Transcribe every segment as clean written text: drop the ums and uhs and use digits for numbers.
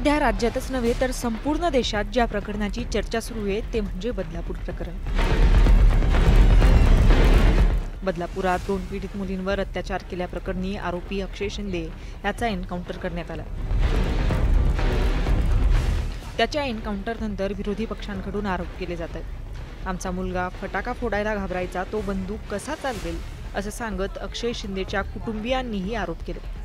सध्या राज्यातच नव्हे तर संपूर्ण देशात ज्या प्रकरणाची चर्चा सुरू आहे ते म्हणजे बदलापूर प्रकरण। बदलापुरात 2 पीडित मुलींवर अत्याचार केल्याप्रकरणी आरोपी अक्षय शिंदे याचा एन्काउंटर करण्यात आला। त्याच्या एन्काउंटरनंतर विरोधी पक्षांकडून आरोप केले जात आहेत। आमचा मुलगा फटाका फोडायला घाबरायचा, तो बंदूक कसा चालवेल असं सांगत अक्षय शिंदेच्या कुटुंबियांनीही आरोप केले।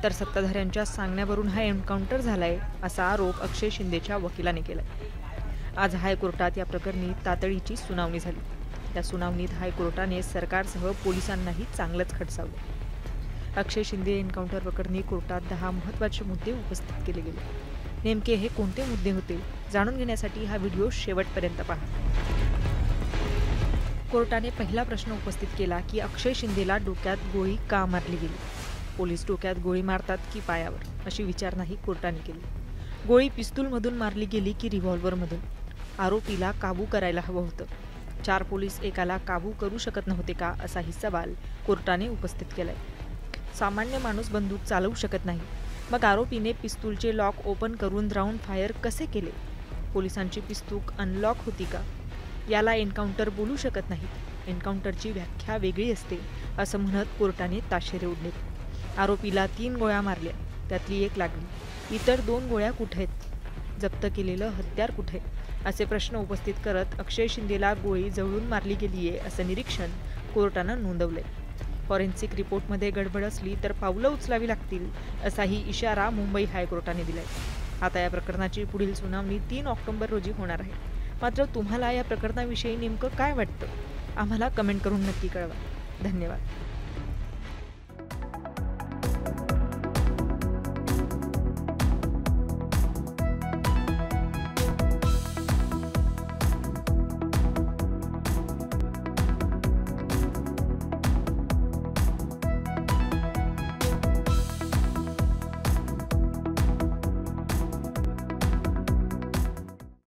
तर सत्ताधाऱ्यांच्या सांगण्यावरून हा एन्काउंटर झालाय असा आरोप अक्षय शिंदेच्या वकिलाने केलाय। आज हायकोर्टात या प्रकरणी तातडीची सुनावणी झाली। त्या सुनावणीत हायकोर्टाने सरकारसह पोलिसांनाही चांगलंच खडसावलं। अक्षय शिंदे एन्काउंटर प्रकरणी कोर्टात 10 महत्त्वाचे मुद्दे उपस्थित केले गेले। नेमके हे कोणते मुद्दे होते जाणून घेण्यासाठी हा व्हिडिओ शेवटपर्यंत पहा। कोर्टाने पहिला प्रश्न उपस्थित केला की अक्षय शिंदेला डोक्यात गोळी का मारली गेली। पोलीस डोक्यात गोळी मारतात की पायावर अशी विचारणाही कोर्टाने केली। गोळी पिस्तूलमधून मारली गेली की रिव्हॉल्व्हरमधून? आरोपीला काबू करायला हवं होतं। 4 पोलीस एकाला काबू करू शकत नव्हते का असाही सवाल कोर्टाने उपस्थित केलाय। सामान्य माणूस बंदूक चालवू शकत नाही, मग आरोपीने पिस्तूलचे लॉक ओपन करून राऊंड फायर कसे केले? पोलिसांची पिस्तूल अनलॉक होती का? याला एन्काउंटर बोलू शकत नाहीत। एन्काउंटरची व्याख्या वेगळी असते असं म्हणत कोर्टाने ताशेरे ओढले। आरोपीला 3 गोळ्या मारल्या, त्यातली 1 लागली। इतर 2 गोळ्या कुठे आहेत? जप्त केलेलं हत्यार कुठे? असे प्रश्न उपस्थित करत अक्षय शिंदेला गोळी जवळून मारली गेली आहे असं निरीक्षण कोर्टानं नोंदवलंय। फॉरेन्सिक रिपोर्टमध्ये गडबड असली तर पावलं उचलावी लागतील असाही इशारा मुंबई हायकोर्टाने दिलाय। आता या प्रकरणाची पुढील सुनावणी 3 ऑक्टोबर रोजी होणार आहे। मात्र तुम्हाला या प्रकरणाविषयी नेमकं काय वाटतं? आम्हाला कमेंट करून नक्की कळवा। धन्यवाद।